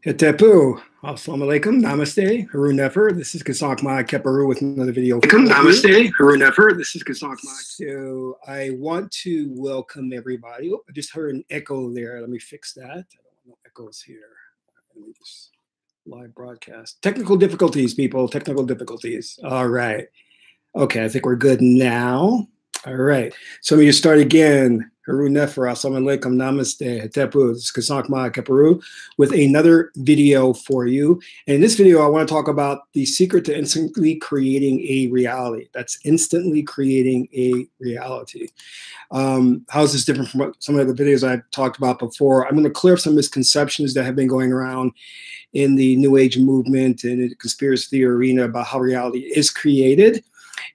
Het-Heru. Assalamu alaikum. Namaste. Heru Nefer. This is Kasak Ma Keperu with another video. Namaste. Heru Nefer. This is Kasak Ma. So I want to welcome everybody. Oh, I just heard an echo there. Let me fix that. I don't want no echoes here. Let me just live broadcast. Technical difficulties, people. Technical difficulties. All right. Okay, I think we're good now. All right. So let me just start again. Heru Nefer, Assalamu alaikum, Namaste, Het-Heru. This is Kasak Ma Keperu with another video for you. And in this video, I want to talk about the secret to instantly creating a reality. That's instantly creating a reality. How is this different from what some of the videos I've talked about before? I'm going to clear up some misconceptions that have been going around in the New Age movement and the conspiracy theory arena about how reality is created.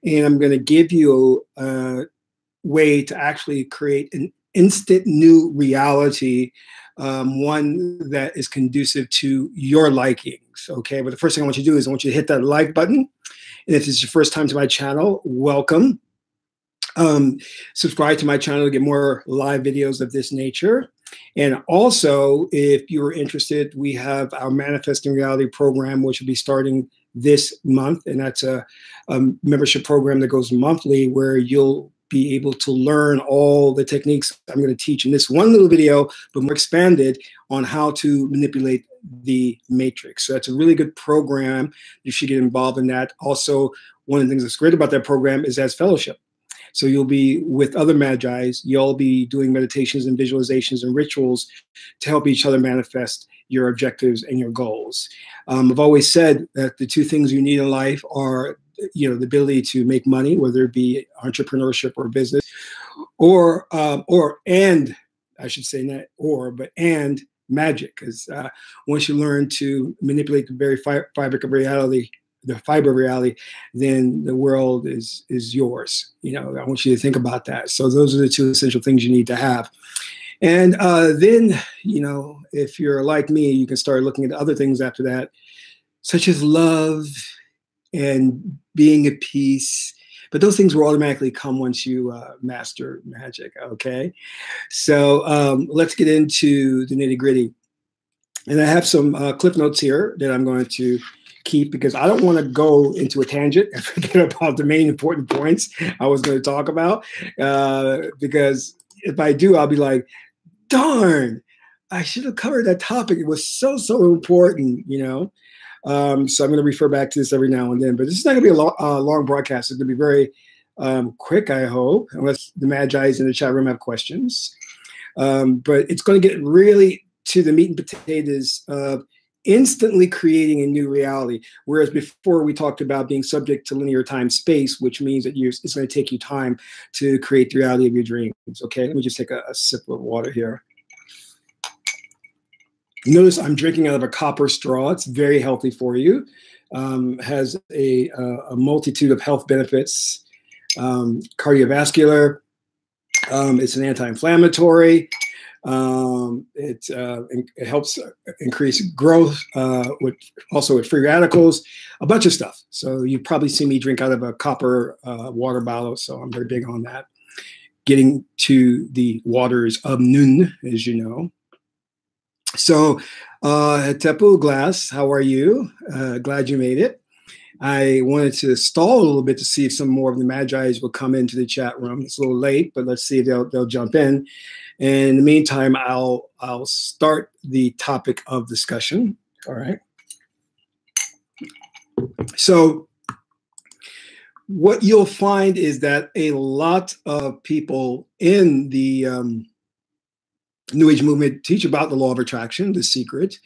And I'm going to give you a way to actually create an instant new reality, one that is conducive to your likings. Okay, but the first thing I want you to do is I want you to hit that like button. And if it's your first time to my channel, welcome. Subscribe to my channel to get more live videos of this nature. And also, if you're interested, we have our Manifesting Reality program, which will be starting this month. And that's a membership program that goes monthly where you'll be able to learn all the techniques I'm going to teach in this one little video, but more expanded on how to manipulate the matrix. So that's a really good program. You should get involved in that. Also, one of the things that's great about that program is as fellowship. So you'll be with other Magi's. You'll be doing meditations and visualizations and rituals to help each other manifest your objectives and your goals. I've always said that the two things you need in life are, the ability to make money, whether it be entrepreneurship or business, and I should say not or, but and magic. Because once you learn to manipulate the very fabric of reality, the fiber of reality, then the world is yours. I want you to think about that. So those are the two essential things you need to have. And then, if you're like me, you can start looking at other things after that, such as love and being at peace. But those things will automatically come once you master magic, okay? So let's get into the nitty gritty. And I have some clip notes here that I'm going to keep because I don't want to go into a tangent and forget about the main important points I was going to talk about. Because if I do, I'll be like, darn, I should have covered that topic. It was so important, So I'm going to refer back to this every now and then. But this is not going to be a long broadcast. It's going to be very quick, I hope, unless the Magi's in the chat room have questions. But it's going to get really to the meat and potatoes of instantly creating a new reality. Whereas before we talked about being subject to linear time space, which means that it's going to take you time to create the reality of your dreams. Okay, let me just take a sip of water here. Notice I'm drinking out of a copper straw. It's very healthy for you. Has a multitude of health benefits. Cardiovascular. It's an anti-inflammatory. It helps increase growth, with free radicals, a bunch of stuff. So you've probably seen me drink out of a copper water bottle. So I'm very big on that. Getting to the waters of Nun, as you know. So, Het-Heru Glass, how are you? Glad you made it. I wanted to stall a little bit to see if some more of the Magi's will come into the chat room. It's a little late, but let's see if they'll jump in. And in the meantime, I'll start the topic of discussion. All right. So what you'll find is that a lot of people in the New Age movement teach about the law of attraction, The Secret.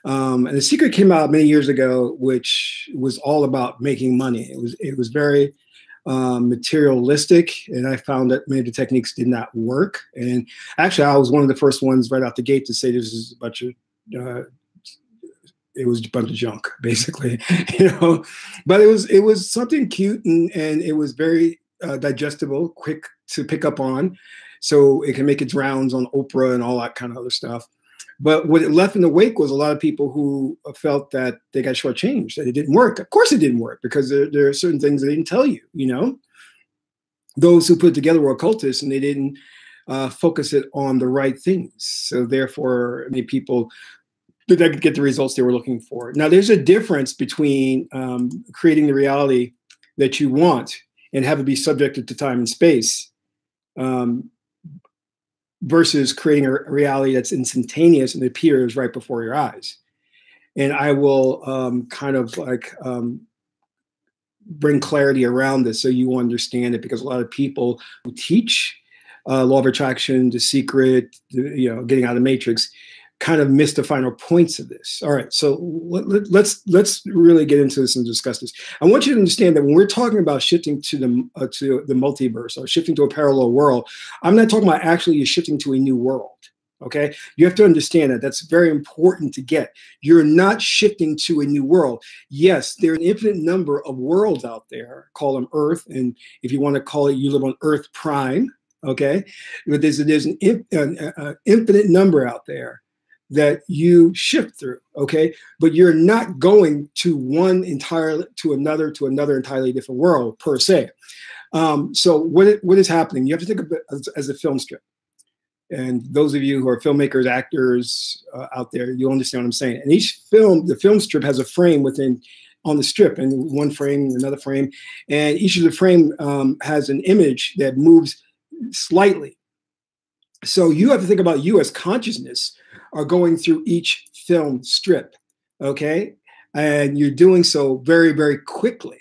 And The Secret came out many years ago, which was all about making money. It was very materialistic, and I found that many of the techniques did not work. And actually, I was one of the first ones right out the gate to say this is a bunch of it was a bunch of junk, basically, But it was something cute and it was very digestible, quick to pick up on, so it can make its rounds on Oprah and all that kind of other stuff. But what it left in the wake was a lot of people who felt that they got shortchanged, that it didn't work. Of course it didn't work, because there are certain things they didn't tell you, Those who put it together were occultists, and they didn't focus it on the right things. So therefore, many people that they could get the results they were looking for. Now, there's a difference between creating the reality that you want and have it be subjected to time and space, versus creating a reality that's instantaneous and appears right before your eyes. And I will kind of like bring clarity around this so you understand it, because a lot of people who teach law of attraction, The Secret, getting out of the matrix, kind of miss the final points of this. All right, so let's really get into this and discuss this. I want you to understand that when we're talking about shifting to the multiverse or shifting to a parallel world, I'm not talking about actually shifting to a new world. Okay, you have to understand that. That's very important to get. You're not shifting to a new world. Yes, there are an infinite number of worlds out there. Call them Earth, and if you want to call it, you live on Earth Prime. Okay, but there's an infinite number out there that you shift through. Okay, but you're not going to another entirely different world per se. So what is happening? You have to think of it as a film strip. And those of you who are filmmakers, actors out there, you'll understand what I'm saying. And each film, the film strip has a frame on the strip, and one frame, another frame, and each of the frame has an image that moves slightly. So you have to think about you as consciousness are going through each film strip, okay? And you're doing so very, very quickly.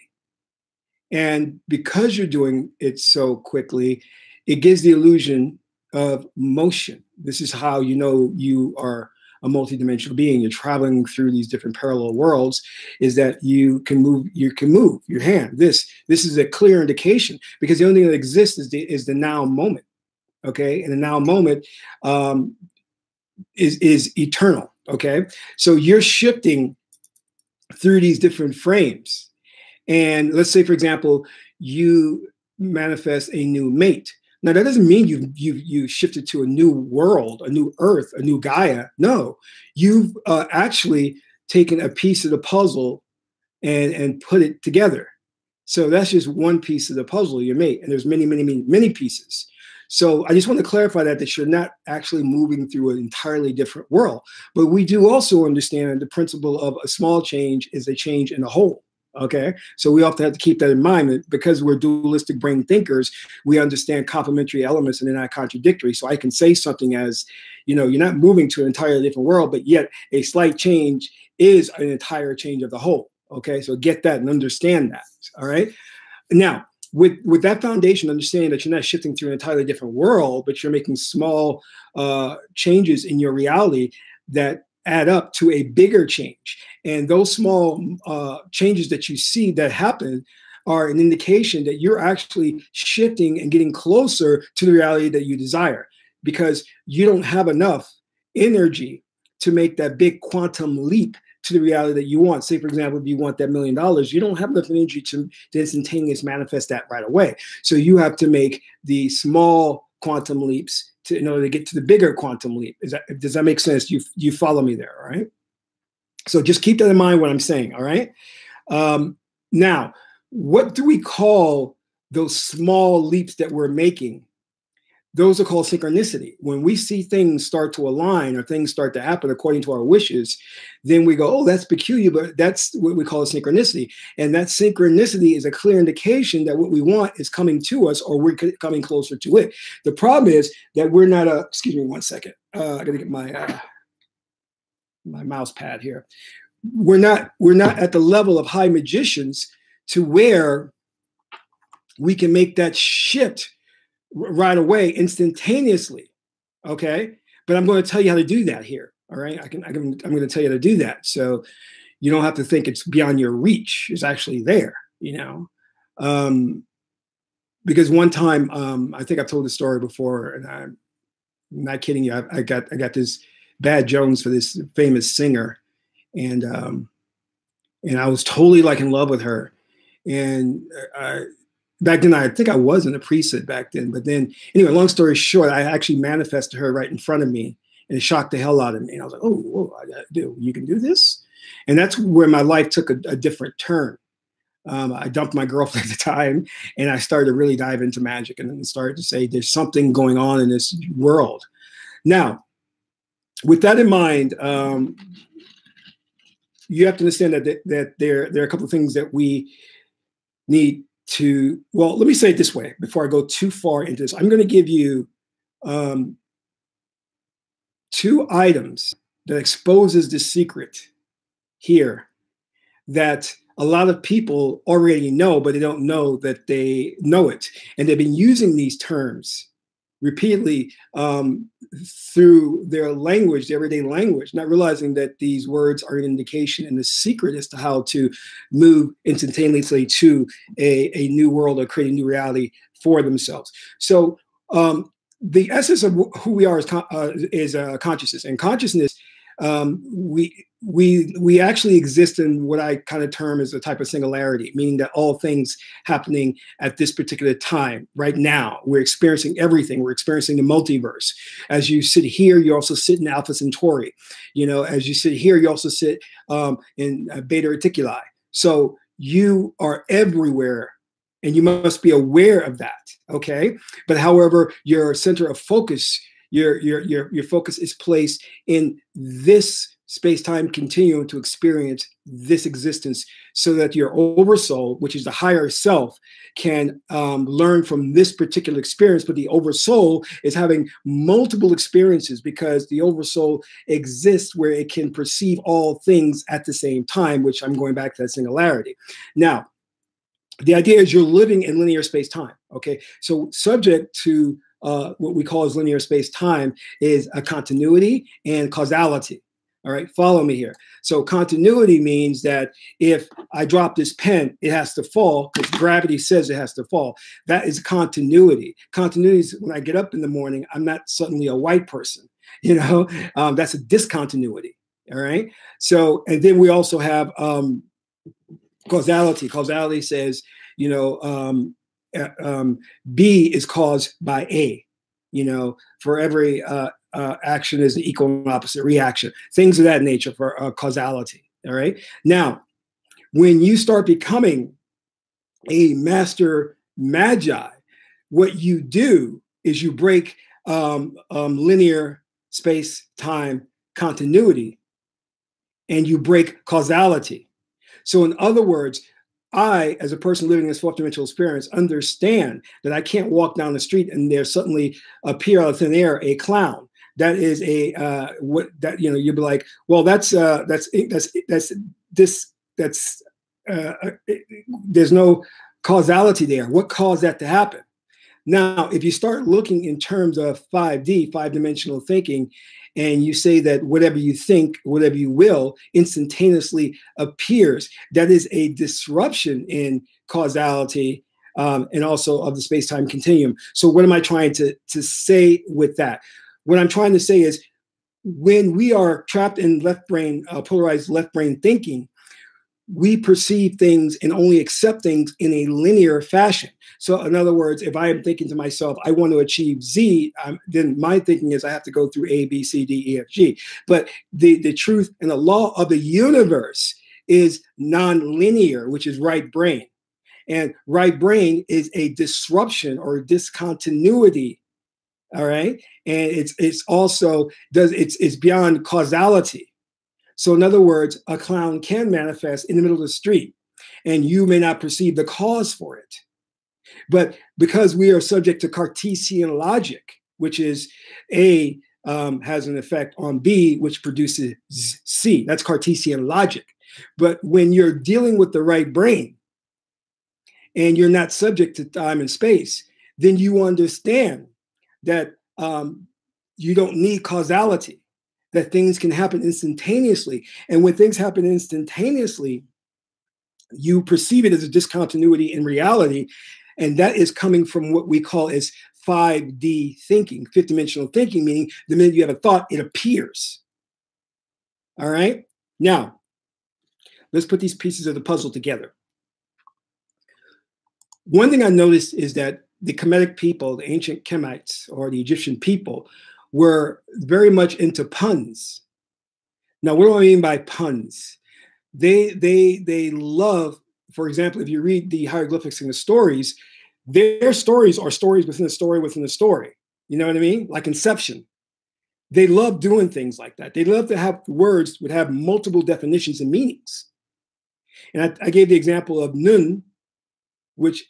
And because you're doing it so quickly, it gives the illusion of motion. This is how you know you are a multidimensional being. You're traveling through these different parallel worlds, is that you can move your hand. This is a clear indication, because the only thing that exists is the now moment. Okay, and the now moment is eternal. Okay, so you're shifting through these different frames, and let's say, for example, you manifest a new mate. Now, that doesn't mean you shifted to a new world, a new Earth, a new Gaia. No, you've actually taken a piece of the puzzle and put it together. So that's just one piece of the puzzle, your mate, and there's many, many, many, many pieces. So I just want to clarify that you're not actually moving through an entirely different world. But we do also understand the principle of a small change is a change in the whole. Okay, so we often have to keep that in mind, because we're dualistic brain thinkers. We understand complementary elements and they're not contradictory. So I can say something as, you're not moving to an entirely different world, but yet a slight change is an entire change of the whole. Okay, so get that and understand that. All right, now with that foundation, understanding that you're not shifting through an entirely different world, but you're making small changes in your reality that add up to a bigger change. And those small changes that you see that happen are an indication that you're actually shifting and getting closer to the reality that you desire, because you don't have enough energy to make that big quantum leap to the reality that you want. Say, for example, if you want that $1 million, you don't have enough energy to instantaneously manifest that right away. So you have to make the small quantum leaps in order to get to the bigger quantum leap. Does that make sense? You follow me there, all right? So just keep that in mind what I'm saying, all right? Now, what do we call those small leaps that we're making? Those are called synchronicity. When we see things start to align or things start to happen according to our wishes, then we go, oh, that's peculiar, but that's what we call a synchronicity. And that synchronicity is a clear indication that what we want is coming to us, or we're coming closer to it. The problem is that we're not excuse me one second. I gotta get my my mouse pad here. We're not at the level of high magicians to where we can make that shift right away, instantaneously. Okay, but I'm going to tell you how to do that here. All right, I'm going to tell you how to do that, so you don't have to think it's beyond your reach. It's actually there, because one time, I think I've told the story before, and I'm not kidding you. I got this Bad Jones for this famous singer, and I was totally like in love with her, and back then, I think I was in a preset back then. But then, anyway, long story short, I actually manifested her right in front of me, and it shocked the hell out of me. And I was like, oh, whoa, you can do this? And that's where my life took a different turn. I dumped my girlfriend at the time, and I started to really dive into magic, and then started to say, there's something going on in this world. Now, with that in mind, you have to understand that there are a couple of things that we need to, well, let me say it this way before I go too far into this. I'm going to give you 2 items that exposes the secret here that a lot of people already know, but they don't know that they know it. And they've been using these terms repeatedly through their language, their everyday language, not realizing that these words are an indication and the secret as to how to move instantaneously to a new world or create a new reality for themselves. So the essence of who we are is consciousness. And consciousness, we actually exist in what I kind of term as a type of singularity, meaning that all things happening at this particular time, right now, we're experiencing everything. We're experiencing the multiverse. As you sit here, you also sit in Alpha Centauri. You know, as you sit here, you also sit in Beta Reticuli. So you are everywhere, and you must be aware of that. Okay, but however, your center of focus, your focus is placed in this space-time continuum to experience this existence, so that your oversoul, which is the higher self, can learn from this particular experience. But the oversoul is having multiple experiences because the oversoul exists where it can perceive all things at the same time, which I'm going back to that singularity. Now, the idea is you're living in linear space-time, okay? So subject to what we call as linear space-time is a continuity and causality. All right, follow me here. So continuity means that if I drop this pen, it has to fall because gravity says it has to fall. That is continuity. Continuity is when I get up in the morning, I'm not suddenly a white person. You know, that's a discontinuity. All right. So, and then we also have causality. Causality says, you know, B is caused by A. You know, for every action is an equal and opposite reaction. Things of that nature for causality. All right. Now, when you start becoming a master magi, what you do is you break linear space-time continuity and you break causality. So in other words, I, as a person living this fourth dimensional experience, understand that I can't walk down the street and there suddenly appear out of thin air a clown. That is a what that, you know, you'd be like, well, there's no causality there. What caused that to happen? Now, if you start looking in terms of 5D, 5-dimensional thinking, and you say that whatever you think, whatever you will, instantaneously appears, that is a disruption in causality and also of the space-time continuum. So what am I trying to say with that? What I'm trying to say is when we are trapped in left brain, polarized left brain thinking, we perceive things and only accept things in a linear fashion. So in other words, if I am thinking to myself, I want to achieve Z, then my thinking is I have to go through A, B, C, D, E, F, G. But the truth and the law of the universe is non-linear, which is right brain. And right brain is a disruption or discontinuity. All right. And it's also it's beyond causality. So in other words, a clown can manifest in the middle of the street and you may not perceive the cause for it. But because we are subject to Cartesian logic, which is A has an effect on B, which produces C. That's Cartesian logic. But when you're dealing with the right brain and you're not subject to time and space, then you understand that you don't need causality, that things can happen instantaneously. And when things happen instantaneously, you perceive it as a discontinuity in reality. And that is coming from what we call as 5D thinking, fifth dimensional thinking, meaning the minute you have a thought, it appears. All right. Now, let's put these pieces of the puzzle together. One thing I noticed is that the Kemetic people, the ancient Kemites or the Egyptian people, were very much into puns. Now, what do I mean by puns? They love, for example, if you read the hieroglyphics and the stories, their stories are stories within a story within a story. You know what I mean? Like Inception. They love doing things like that. They love to have words would have multiple definitions and meanings. And I gave the example of Nun, which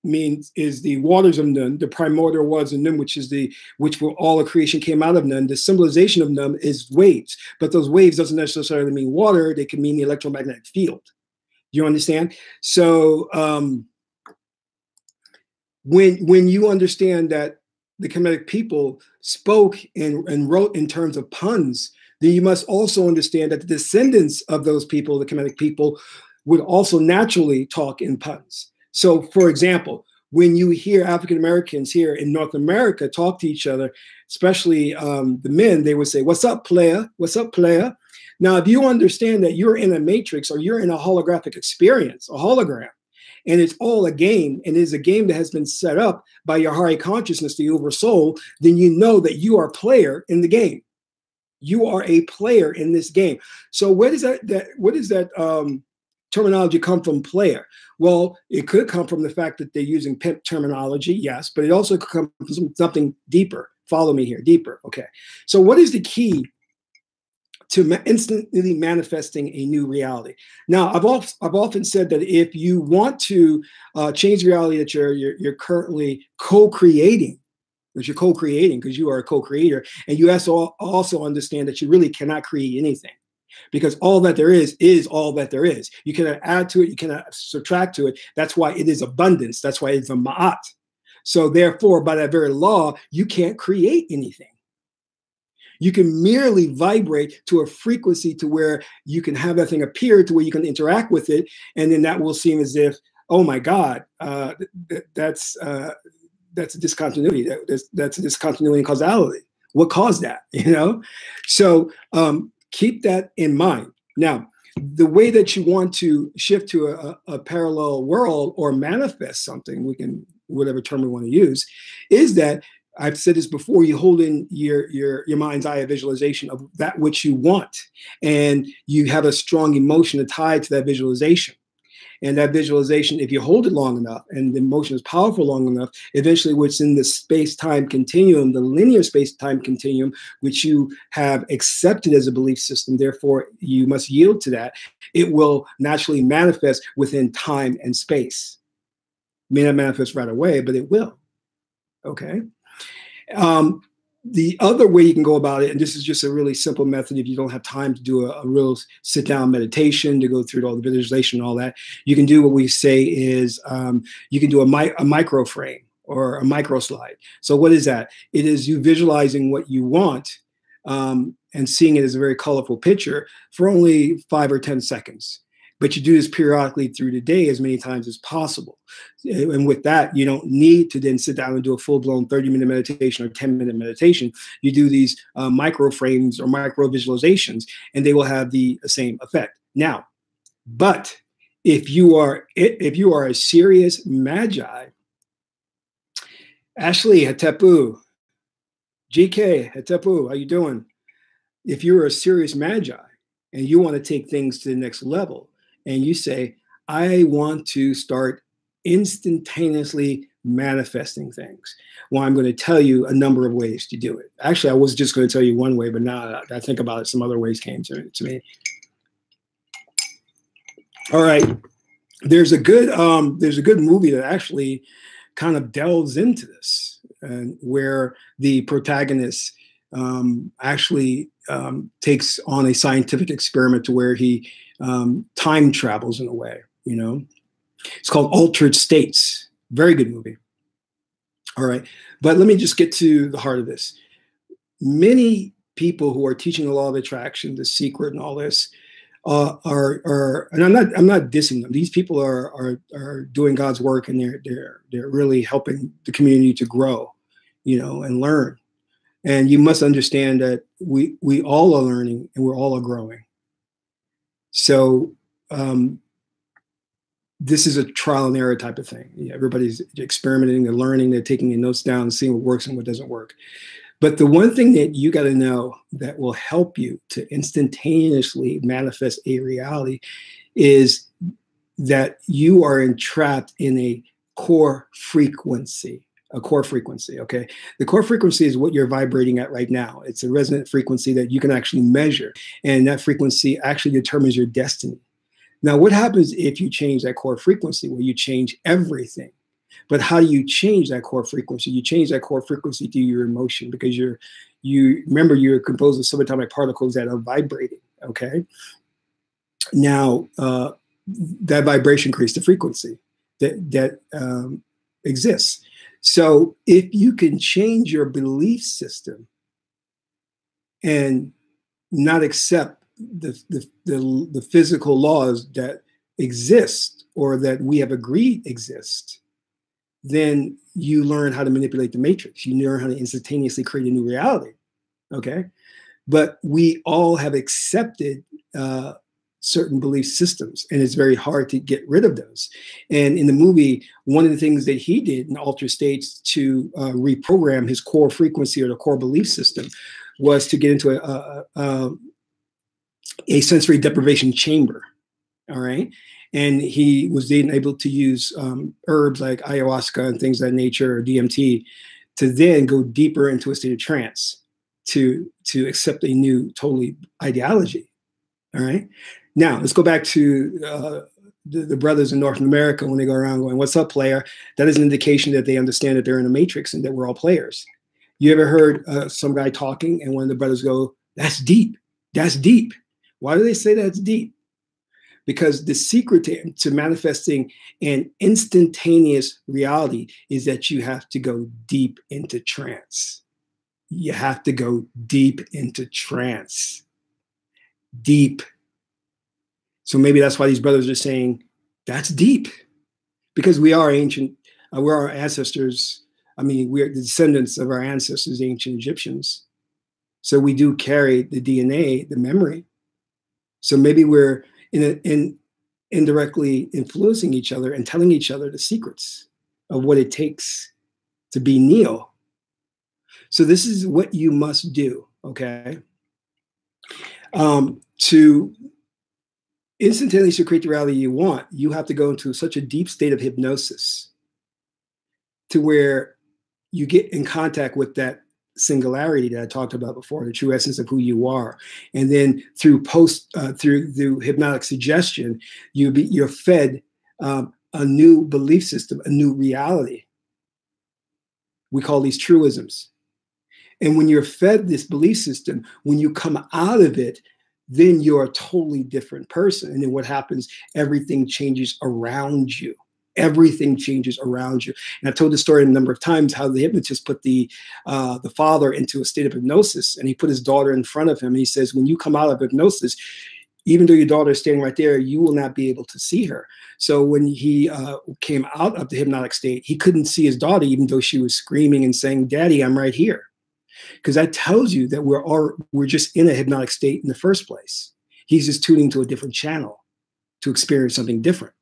means is the waters of Nun, the primordial waters of Nun, which were all of creation came out of Nun. The symbolization of Nun is waves, but those waves doesn't necessarily mean water. They can mean the electromagnetic field. You understand? So when you understand that the Kemetic people spoke and wrote in terms of puns, then you must also understand that the descendants of those people, the Kemetic people, would also naturally talk in puns. So, for example, when you hear African Americans here in North America talk to each other, especially the men, they would say, "What's up, player? What's up, player?" Now, if you understand that you're in a matrix or you're in a holographic experience, a hologram, and it's all a game, and it is a game that has been set up by your higher consciousness, the oversoul, then you know that you are a player in the game. You are a player in this game. So where does that terminology come from, player? Well, it could come from the fact that they're using pimp terminology, yes, but it also could come from something deeper. Follow me here, deeper. Okay. So what is the key to instantly manifesting a new reality? Now, I've often said that if you want to change the reality that you're currently co-creating, because you're co-creating, because you are a co-creator, and you also understand that you really cannot create anything, because all that there is all that there is. You cannot add to it, you cannot subtract to it. That's why it is abundance. That's why it's a ma'at. So therefore, by that very law, you can't create anything. You can merely vibrate to a frequency to where you can have that thing appear, to where you can interact with it, and then that will seem as if, oh my God, that's a discontinuity. That's a discontinuity in causality. What caused that? You know, so keep that in mind. Now, the way that you want to shift to a parallel world or manifest something, we can, whatever term we want to use, is that I've said this before, you hold in your mind's eye a visualization of that which you want, and you have a strong emotion tied to that visualization. And that visualization, if you hold it long enough and the emotion is powerful long enough, eventually what's in the space-time continuum, the linear space-time continuum, which you have accepted as a belief system, therefore you must yield to that, it will naturally manifest within time and space. It may not manifest right away, but it will. Okay? The other way you can go about it, and this is just a really simple method if you don't have time to do a real sit-down meditation to go through all the visualization and all that, you can do what we say is you can do a micro frame or a micro slide. So what is that? It is you visualizing what you want and seeing it as a very colorful picture for only 5 or 10 seconds. But you do this periodically through the day as many times as possible. And with that, you don't need to then sit down and do a full-blown 30-minute meditation or 10-minute meditation. You do these micro frames or micro visualizations, and they will have the same effect. Now, but if you are a serious magi, Ashley, Hetepu, GK, Hetepu, how you doing? If you're a serious magi and you want to take things to the next level, and you say, I want to start instantaneously manifesting things. Well, I'm going to tell you a number of ways to do it. Actually, I was just going to tell you one way, but now I think about it, some other ways came to me. All right. There's a good movie that actually kind of delves into this, and where the protagonist actually takes on a scientific experiment to where he time travels in a way, you know. It's called Altered States. Very good movie. All right. But let me just get to the heart of this. Many people who are teaching the law of attraction, the secret and all this, are and I'm not dissing them. These people are doing God's work, and they're really helping the community to grow, you know, and learn. And you must understand that we all are learning and we're all are growing. So this is a trial and error type of thing. Yeah, everybody's experimenting, they're learning, they're taking their notes down, seeing what works and what doesn't work. But the one thing that you got to know that will help you to instantaneously manifest a reality is that you are entrapped in a core frequency. a core frequency, okay? The core frequency is what you're vibrating at right now. It's a resonant frequency that you can actually measure, and that frequency actually determines your destiny. Now, what happens if you change that core frequency? Well, you change everything. But how do you change that core frequency? You change that core frequency through your emotion, because you remember you're composed of subatomic particles that are vibrating, okay? Now, that vibration creates the frequency that exists. So if you can change your belief system and not accept the physical laws that exist or that we have agreed exist, then you learn how to manipulate the matrix. You learn how to instantaneously create a new reality, okay? But we all have accepted certain belief systems, and it's very hard to get rid of those. And in the movie, one of the things that he did in altered states to reprogram his core frequency or the core belief system was to get into a sensory deprivation chamber, all right? And he was then able to use herbs like ayahuasca and things of that nature, or DMT, to then go deeper into a state of trance to accept a new totally ideology, all right? Now, let's go back to the brothers in North America when they go around going, "What's up, player?" That is an indication that they understand that they're in a matrix and that we're all players. You ever heard some guy talking and one of the brothers go, "That's deep. That's deep." Why do they say that's deep? Because the secret to manifesting an instantaneous reality is that you have to go deep into trance. You have to go deep into trance. Deep. So maybe that's why these brothers are saying, that's deep. Because we are ancient, we're our ancestors. I mean, we're the descendants of our ancestors, the ancient Egyptians. So we do carry the DNA, the memory. So maybe we're indirectly influencing each other and telling each other the secrets of what it takes to be Neo. So this is what you must do, okay? To instantaneously create the reality you want, you have to go into such a deep state of hypnosis to where you get in contact with that singularity that I talked about before, the true essence of who you are. And then through through hypnotic suggestion, you're fed a new belief system, a new reality. We call these truisms. And when you're fed this belief system, when you come out of it, then you're a totally different person. And then what happens? Everything changes around you. Everything changes around you. And I've told this story a number of times, how the hypnotist put the father into a state of hypnosis, and he put his daughter in front of him. And he says, when you come out of hypnosis, even though your daughter is standing right there, you will not be able to see her. So when he came out of the hypnotic state, he couldn't see his daughter, even though she was screaming and saying, "Daddy, I'm right here." Because that tells you that we're just in a hypnotic state in the first place. He's just tuning to a different channel to experience something different.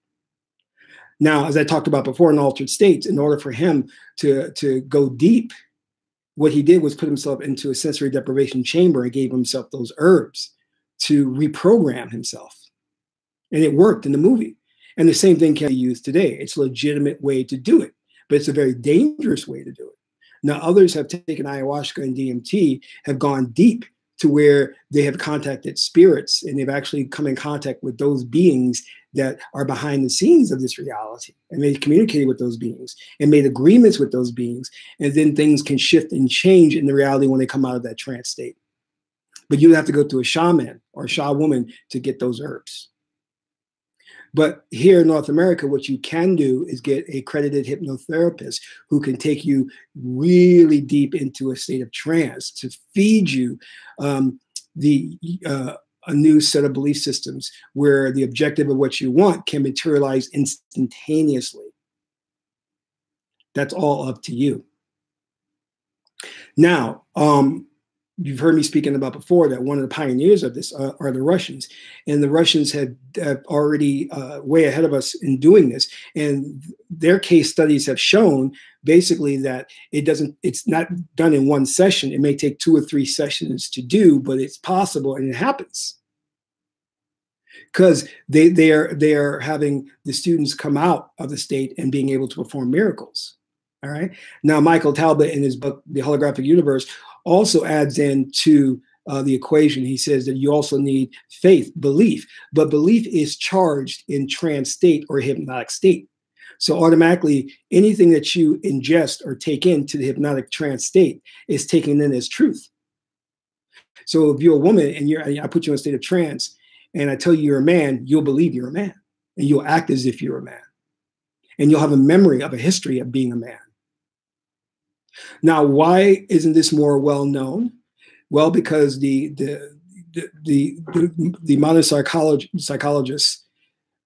Now, as I talked about before in altered states, in order for him to go deep, what he did was put himself into a sensory deprivation chamber and gave himself those herbs to reprogram himself. And it worked in the movie. And the same thing can be used today. It's a legitimate way to do it, but it's a very dangerous way to do it. Now, others have taken ayahuasca and DMT, have gone deep to where they have contacted spirits, and they've actually come in contact with those beings that are behind the scenes of this reality. And they communicated with those beings and made agreements with those beings. And then things can shift and change in the reality when they come out of that trance state. But you have to go to a shaman or a shawoman to get those herbs. But here in North America, what you can do is get a accredited hypnotherapist who can take you really deep into a state of trance to feed you a new set of belief systems where the objective of what you want can materialize instantaneously. That's all up to you. Now, you've heard me speaking about before that one of the pioneers of this are the Russians, and the Russians have already way ahead of us in doing this. And their case studies have shown basically that it's not done in one session. It may take 2 or 3 sessions to do, but it's possible and it happens. Because they are having the students come out of the state and being able to perform miracles. All right. Now, Michael Talbot in his book, The Holographic Universe, also adds in to the equation. He says that you also need faith, belief, but belief is charged in trance state or hypnotic state. So automatically, anything that you ingest or take into the hypnotic trance state is taken in as truth. So if you're a woman and I put you in a state of trance and I tell you you're a man, you'll believe you're a man and you'll act as if you're a man. And you'll have a memory of a history of being a man. Now, why isn't this more well known? Well, because the modern psychologists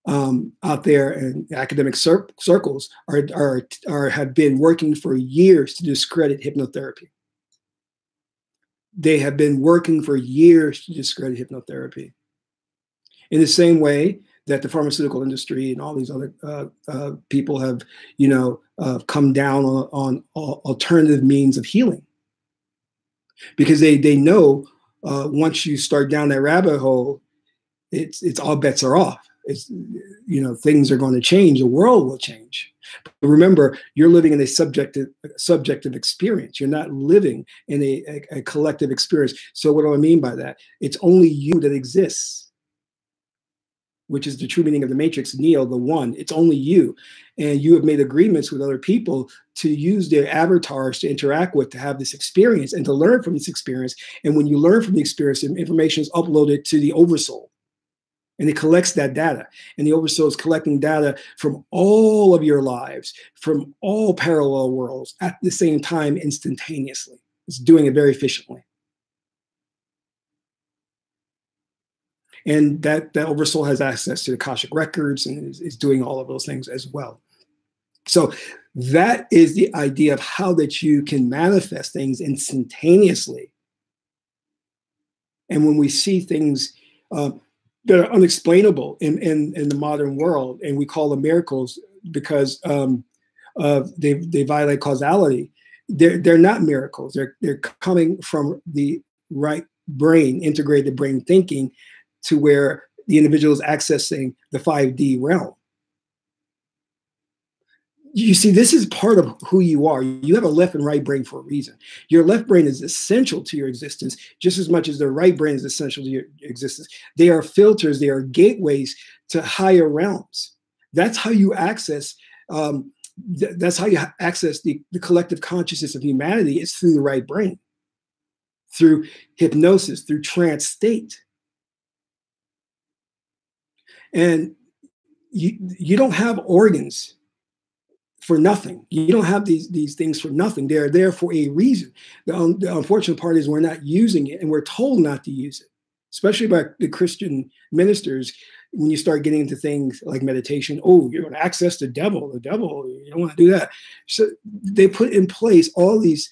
out there in academic circles have been working for years to discredit hypnotherapy. They have been working for years to discredit hypnotherapy. In the same way that the pharmaceutical industry and all these other people have, come down on alternative means of healing, because they know once you start down that rabbit hole, it's all bets are off. It's things are going to change. The world will change. But remember, you're living in a subjective experience. You're not living in a collective experience. So what do I mean by that? It's only you that exists, which is the true meaning of the matrix, Neo, the one. It's only you. And you have made agreements with other people to use their avatars to interact with, to have this experience and to learn from this experience. And when you learn from the experience, the information is uploaded to the oversoul. And it collects that data. And the oversoul is collecting data from all of your lives, from all parallel worlds at the same time instantaneously. It's doing it very efficiently. And that oversoul has access to the Akashic records and is doing all of those things as well. So that is the idea of how that you can manifest things instantaneously. And when we see things that are unexplainable in the modern world, and we call them miracles because they violate causality, they're not miracles. They're coming from the right brain, integrated brain thinking, to where the individual is accessing the 5D realm. You see, this is part of who you are. You have a left and right brain for a reason. Your left brain is essential to your existence just as much as the right brain is essential to your existence. They are filters. They are gateways to higher realms. That's how you access. That's how you access the collective consciousness of humanity. Is through the right brain, through hypnosis, through trance state. And you don't have organs for nothing. You don't have these things for nothing. They're there for a reason. The unfortunate part is we're not using it, and we're told not to use it, especially by the Christian ministers. When you start getting into things like meditation, oh, you're going to access the devil. The devil, you don't want to do that. So they put in place all these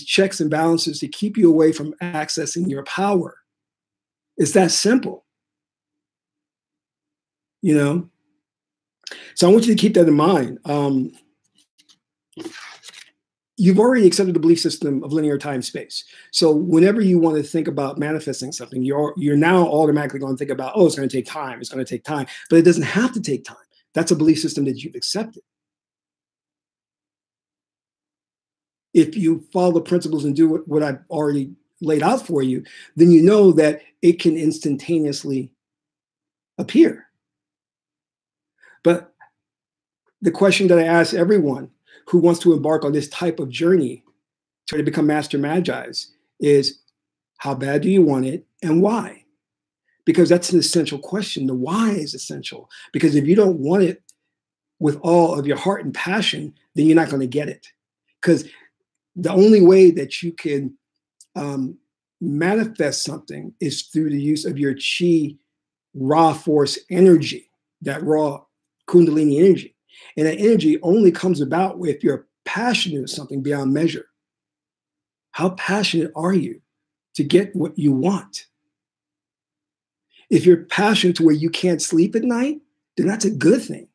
checks and balances to keep you away from accessing your power. It's that simple. So I want you to keep that in mind. You've already accepted the belief system of linear time space. So whenever you want to think about manifesting something, you're now automatically going to think about, oh, it's going to take time. It's going to take time. But it doesn't have to take time. That's a belief system that you've accepted. If you follow the principles and do what I've already laid out for you, then you know that it can instantaneously appear. But the question that I ask everyone who wants to embark on this type of journey to become master magi's is, how bad do you want it and why? Because that's an essential question. The why is essential. Because if you don't want it with all of your heart and passion, then you're not going to get it. Because the only way that you can manifest something is through the use of your chi raw force energy, that raw Kundalini energy. And that energy only comes about if you're passionate of something beyond measure. How passionate are you to get what you want? If you're passionate to where you can't sleep at night, then that's a good thing.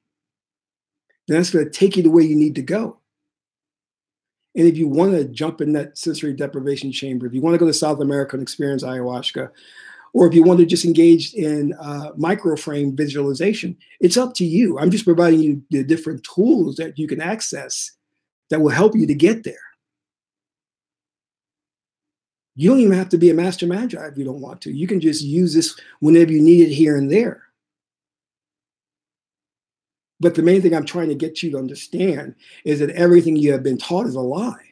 Then that's going to take you to where you need to go. And if you want to jump in that sensory deprivation chamber, if you want to go to South America and experience ayahuasca, or if you want to just engage in microframe visualization, it's up to you. I'm just providing you the different tools that you can access that will help you to get there. You don't even have to be a master magi if you don't want to. You can just use this whenever you need it here and there. But the main thing I'm trying to get you to understand is that everything you have been taught is a lie.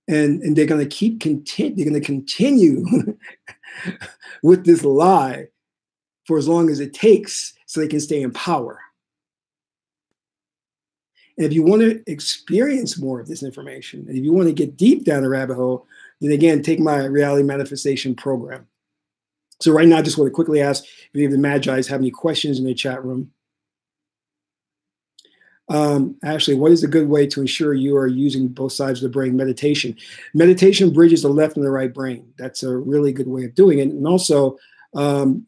And they're going to continue with this lie for as long as it takes so they can stay in power. And if you want to experience more of this information, and if you want to get deep down the rabbit hole, then again, take my reality manifestation program. So right now, I just want to quickly ask if any of the Magi's have any questions in the chat room. Ashley, what is a good way to ensure you are using both sides of the brain? Meditation. Meditation bridges the left and the right brain. That's a really good way of doing it. And also, the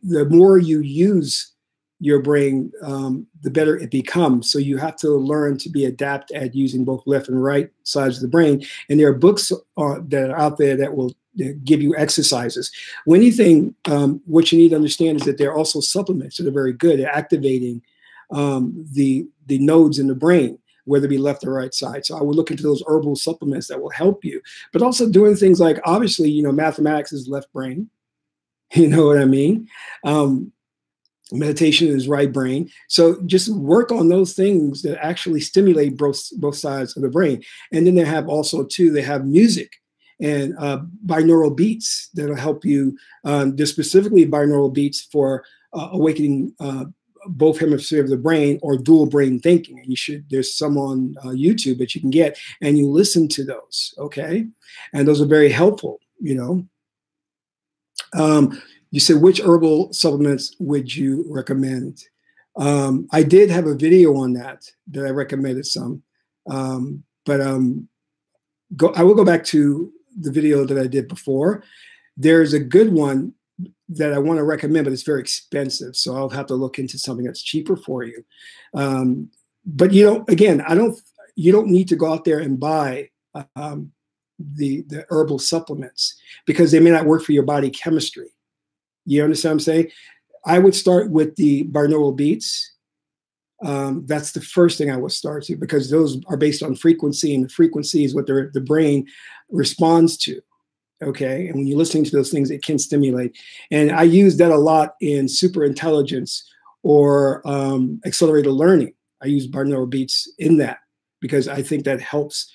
more you use your brain, the better it becomes. So you have to learn to be adept at using both left and right sides of the brain. And there are books that are out there that will give you exercises. When you think, what you need to understand is that there are also supplements that are very good at activating the nodes in the brain, whether it be left or right side. So I would look into those herbal supplements that will help you, but also doing things like, obviously, you know, mathematics is left brain. You know what I mean? Meditation is right brain. So just work on those things that actually stimulate both sides of the brain. And then they have also too, they have music and binaural beats that'll help you. There's specifically binaural beats for awakening both hemispheres of the brain, or dual brain thinking. And there's some on YouTube that you can get, and you listen to those, okay? And those are very helpful, you know. You said, which herbal supplements would you recommend? I did have a video on that I recommended some, but I will go back to the video that I did before. There's a good one that I want to recommend, but it's very expensive. So I'll have to look into something that's cheaper for you. But you know, again, you don't need to go out there and buy the herbal supplements, because they may not work for your body chemistry. You understand what I'm saying? I would start with the binaural beats. That's the first thing I would start to, because those are based on frequency, and the frequency is what the brain responds to. Okay, and when you're listening to those things, it can stimulate. And I use that a lot in super intelligence or accelerated learning. I use binaural beats in that because I think that helps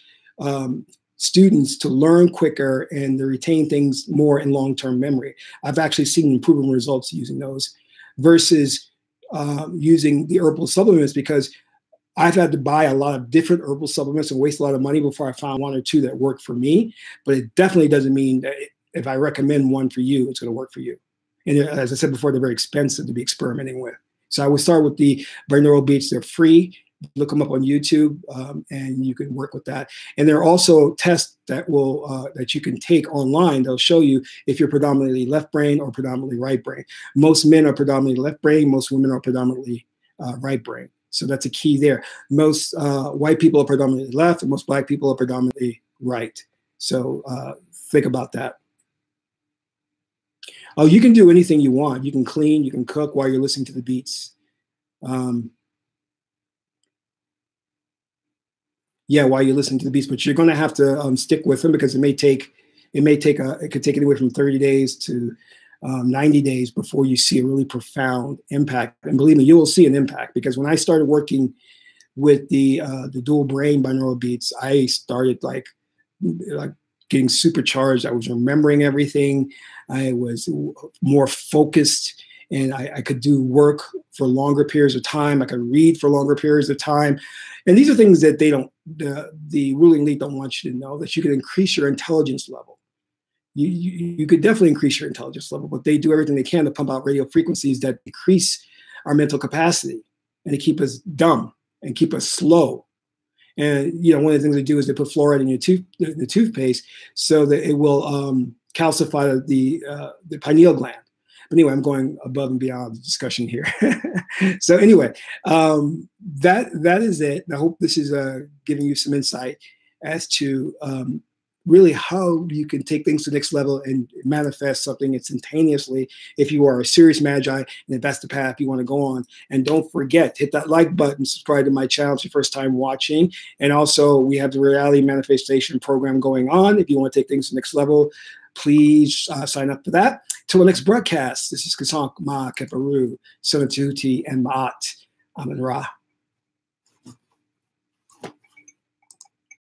students to learn quicker and to retain things more in long-term memory. I've actually seen improving results using those versus using the herbal supplements, because I've had to buy a lot of different herbal supplements and waste a lot of money before I found one or two that worked for me. But it definitely doesn't mean that if I recommend one for you, it's going to work for you. And as I said before, they're very expensive to be experimenting with. So I would start with the binaural beats. They're free. Look them up on YouTube, and you can work with that. And there are also tests that will that you can take online. They'll show you if you're predominantly left brain or predominantly right brain. Most men are predominantly left brain. Most women are predominantly right brain. So that's a key there. Most white people are predominantly left, and most black people are predominantly right. So think about that. Oh, you can do anything you want. You can clean, you can cook while you're listening to the beats. Yeah, while you're listening to the beats, but you're going to have to stick with them, because it could take anywhere from 30 days to 90 days before you see a really profound impact. And believe me, you will see an impact, because when I started working with the dual brain binaural beats, I started like getting supercharged. I was remembering everything. I was more focused, and I could do work for longer periods of time. I could read for longer periods of time. And these are things that the ruling elite don't want you to know, that you can increase your intelligence level. You could definitely increase your intelligence level, but they do everything they can to pump out radio frequencies that decrease our mental capacity and to keep us dumb and keep us slow. And you know, one of the things they do is they put fluoride in the toothpaste so that it will calcify the pineal gland. But anyway, I'm going above and beyond the discussion here. So anyway, that is it. I hope this is giving you some insight as to really how you can take things to the next level and manifest something instantaneously if you are a serious magi, and if that's the path you want to go on. And don't forget, hit that like button, subscribe to my channel if it's your first time watching. And also, we have the Reality Manifestation Program going on. If you want to take things to the next level, please sign up for that. Till the next broadcast, this is Kasank Ma Keparu, Sanatuti and Ma'at. Amen Ra.